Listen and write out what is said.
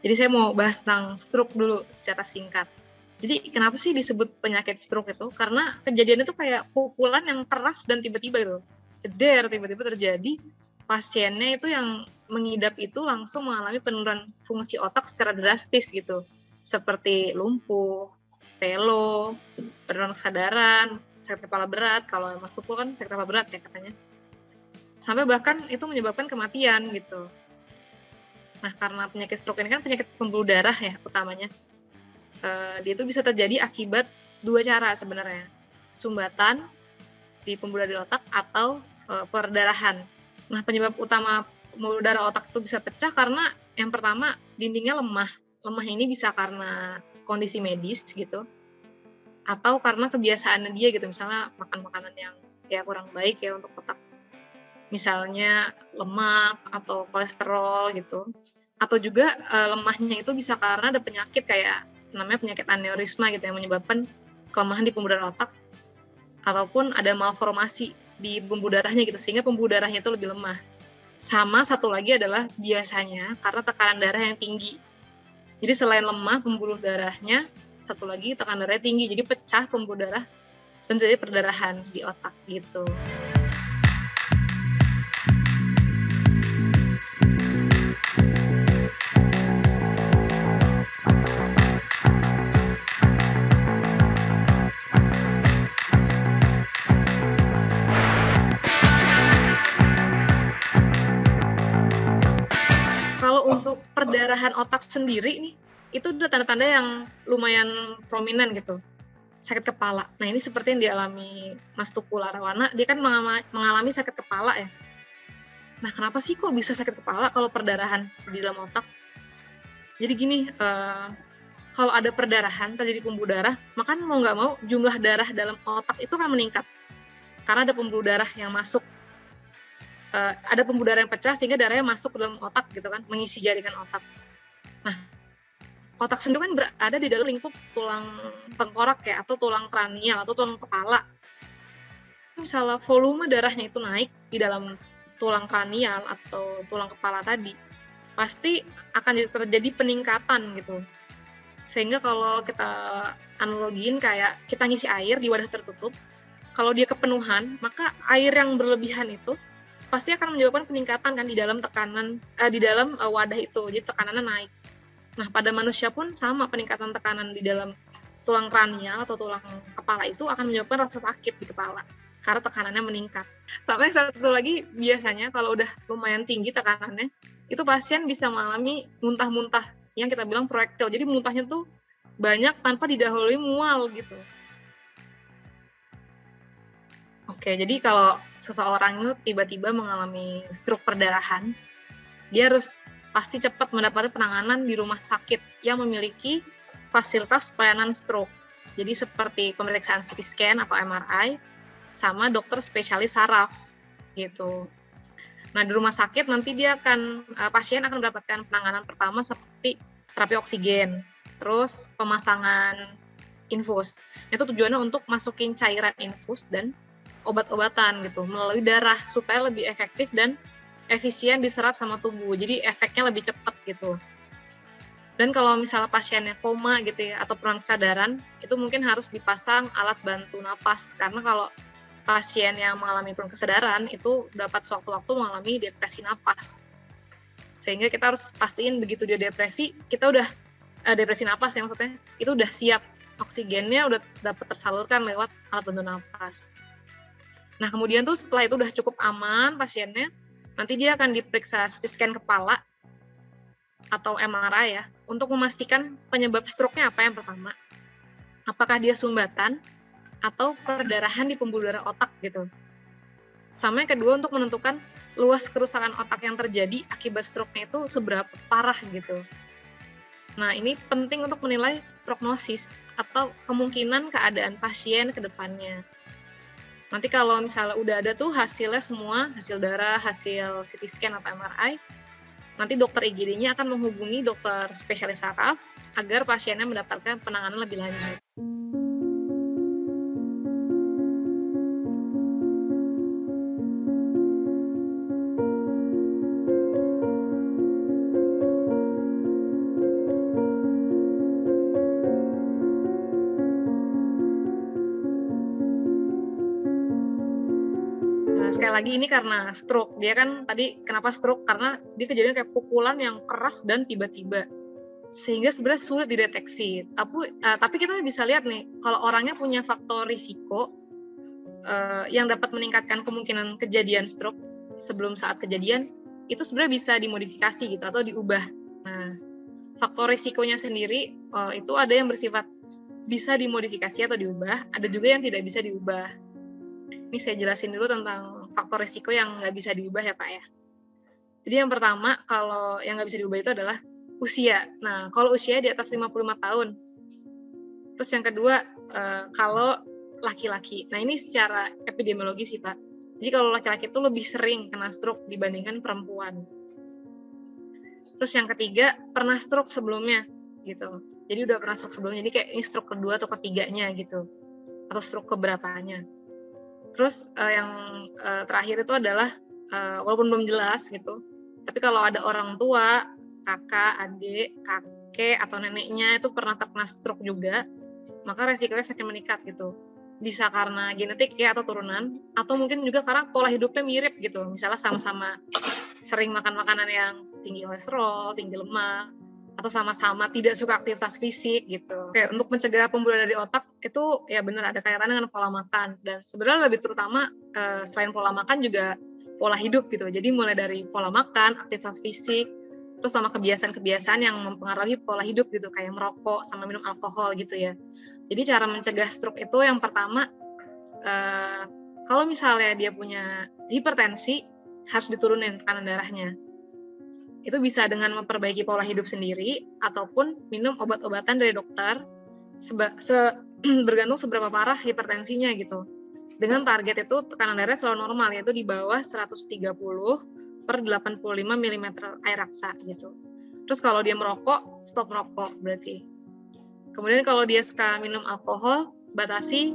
Jadi saya mau bahas tentang stroke dulu secara singkat. Jadi kenapa sih disebut penyakit stroke itu? Karena kejadiannya itu kayak pukulan yang keras dan tiba-tiba gitu. Ceder, tiba-tiba terjadi. Pasiennya itu yang mengidap itu langsung mengalami penurunan fungsi otak secara drastis gitu. Seperti lumpuh, telo, penurunan kesadaran, sakit kepala berat. Kalau Mas Tukul kan sakit kepala berat ya katanya. Sampai bahkan itu menyebabkan kematian gitu. Nah, karena penyakit stroke ini kan penyakit pembuluh darah ya utamanya. Dia itu bisa terjadi akibat 2 cara sebenarnya. Sumbatan di pembuluh darah di otak atau perdarahan. Nah, penyebab utama pembuluh darah otak itu bisa pecah karena yang pertama dindingnya lemah. Lemah ini bisa karena kondisi medis gitu atau karena kebiasaannya dia gitu. Misalnya makan makanan yang ya kurang baik ya untuk otak. Misalnya lemak atau kolesterol gitu. Atau juga lemahnya itu bisa karena ada penyakit kayak namanya penyakit aneurisma gitu yang menyebabkan kelemahan di pembuluh darah otak ataupun ada malformasi di pembuluh darahnya gitu sehingga pembuluh darahnya itu lebih lemah. Sama satu lagi adalah biasanya karena tekanan darah yang tinggi. Jadi selain lemah pembuluh darahnya, satu lagi tekanan darahnya tinggi. Jadi pecah pembuluh darah dan terjadi perdarahan di otak gitu. Kalau untuk perdarahan otak sendiri nih, itu udah tanda-tanda yang lumayan prominent gitu. Sakit kepala. Nah, ini seperti yang dialami Mas Tukul Arawana, dia kan mengalami sakit kepala ya. Nah, kenapa sih kok bisa sakit kepala kalau perdarahan di dalam otak? Jadi gini, kalau ada perdarahan, terjadi pembuluh darah, maka mau nggak mau jumlah darah dalam otak itu kan meningkat. Karena ada pembuluh darah yang masuk, ada pembuluh darah yang pecah sehingga darahnya masuk ke dalam otak gitu kan, mengisi jaringan otak. Nah, otak sendiri kan berada di dalam lingkup tulang tengkorak ya, atau tulang kranial, atau tulang kepala. Misalnya volume darahnya itu naik di dalam tulang kranial atau tulang kepala tadi, pasti akan terjadi peningkatan gitu. Sehingga kalau kita analogiin kayak kita ngisi air di wadah tertutup, kalau dia kepenuhan, maka air yang berlebihan itu pasti akan menyebabkan peningkatan kan di dalam tekanan, di dalam wadah itu, jadi tekanannya naik. Nah, pada manusia pun sama, peningkatan tekanan di dalam tulang kranial atau tulang kepala itu akan menyebabkan rasa sakit di kepala karena tekanannya meningkat. Sampai satu lagi, biasanya kalau udah lumayan tinggi tekanannya, itu pasien bisa mengalami muntah-muntah yang kita bilang proyektil. Jadi muntahnya tuh banyak tanpa didahului mual gitu. Oke, jadi kalau seseorang itu tiba-tiba mengalami stroke perdarahan, dia harus pasti cepat mendapatkan penanganan di rumah sakit yang memiliki fasilitas pelayanan stroke. Jadi seperti pemeriksaan CT scan atau MRI sama dokter spesialis saraf gitu. Nah, di rumah sakit nanti pasien akan mendapatkan penanganan pertama seperti terapi oksigen, terus pemasangan infus. Itu tujuannya untuk masukin cairan infus dan obat-obatan gitu melalui darah supaya lebih efektif dan efisien diserap sama tubuh, jadi efeknya lebih cepat gitu. Dan kalau misalnya pasiennya koma gitu ya, atau penurunan kesadaran, itu mungkin harus dipasang alat bantu napas, karena kalau pasien yang mengalami penurunan kesadaran, itu dapat sewaktu-waktu mengalami depresi napas. Sehingga kita harus pastiin begitu dia depresi, kita udah, depresi napas ya maksudnya, itu udah siap, oksigennya udah dapat tersalurkan lewat alat bantu napas. Nah, kemudian tuh setelah itu udah cukup aman pasiennya, nanti dia akan diperiksa CT scan kepala atau MRI ya, untuk memastikan penyebab stroke-nya apa yang pertama. Apakah dia sumbatan atau perdarahan di pembuluh darah otak gitu. Sama yang kedua untuk menentukan luas kerusakan otak yang terjadi akibat stroke-nya itu seberapa parah gitu. Nah, ini penting untuk menilai prognosis atau kemungkinan keadaan pasien ke depannya. Nanti kalau misalnya udah ada tuh hasilnya semua, hasil darah, hasil CT scan atau MRI, nanti dokter IGD-nya akan menghubungi dokter spesialis saraf agar pasiennya mendapatkan penanganan lebih lanjut. Sekali lagi ini karena stroke. Dia kan tadi kenapa stroke? Karena dia kejadian kayak pukulan yang keras dan tiba-tiba. Sehingga sebenarnya sulit dideteksi. Tapi kita bisa lihat nih, kalau orangnya punya faktor risiko yang dapat meningkatkan kemungkinan kejadian stroke sebelum saat kejadian, itu sebenarnya bisa dimodifikasi gitu atau diubah. Nah, faktor risikonya sendiri itu ada yang bersifat bisa dimodifikasi atau diubah, ada juga yang tidak bisa diubah. Ini saya jelasin dulu tentang faktor risiko yang nggak bisa diubah ya Pak ya. Jadi yang pertama, kalau yang nggak bisa diubah itu adalah usia. Nah, kalau usia di atas 55 tahun. Terus yang kedua, kalau laki-laki. Nah, ini secara epidemiologi sih Pak. Jadi kalau laki-laki itu lebih sering kena stroke dibandingkan perempuan. Terus yang ketiga, pernah stroke sebelumnya gitu. Jadi udah pernah stroke sebelumnya, jadi kayak ini stroke kedua atau ketiganya gitu. Atau stroke keberapanya. Terus yang terakhir itu adalah walaupun belum jelas gitu, tapi kalau ada orang tua, kakak, adik, kakek atau neneknya itu pernah terkena stroke juga, maka resikonya semakin meningkat gitu. Bisa karena genetik ya atau turunan, atau mungkin juga karena pola hidupnya mirip gitu. Misalnya sama-sama sering makan makanan yang tinggi kolesterol, tinggi lemak, atau sama-sama tidak suka aktivitas fisik gitu. Kayak untuk mencegah pembuluh darah di otak itu ya benar ada kaitannya dengan pola makan, dan sebenarnya lebih terutama selain pola makan juga pola hidup gitu. Jadi mulai dari pola makan, aktivitas fisik, terus sama kebiasaan-kebiasaan yang mempengaruhi pola hidup gitu, kayak merokok sama minum alkohol gitu ya. Jadi cara mencegah stroke itu yang pertama, kalau misalnya dia punya hipertensi, harus diturunin tekanan darahnya. Itu bisa dengan memperbaiki pola hidup sendiri ataupun minum obat-obatan dari dokter bergantung seberapa parah hipertensinya gitu. Dengan target itu tekanan darah selalu normal, yaitu di bawah 130/85 mm air raksa gitu. Terus kalau dia merokok, stop merokok berarti. Kemudian kalau dia suka minum alkohol, batasi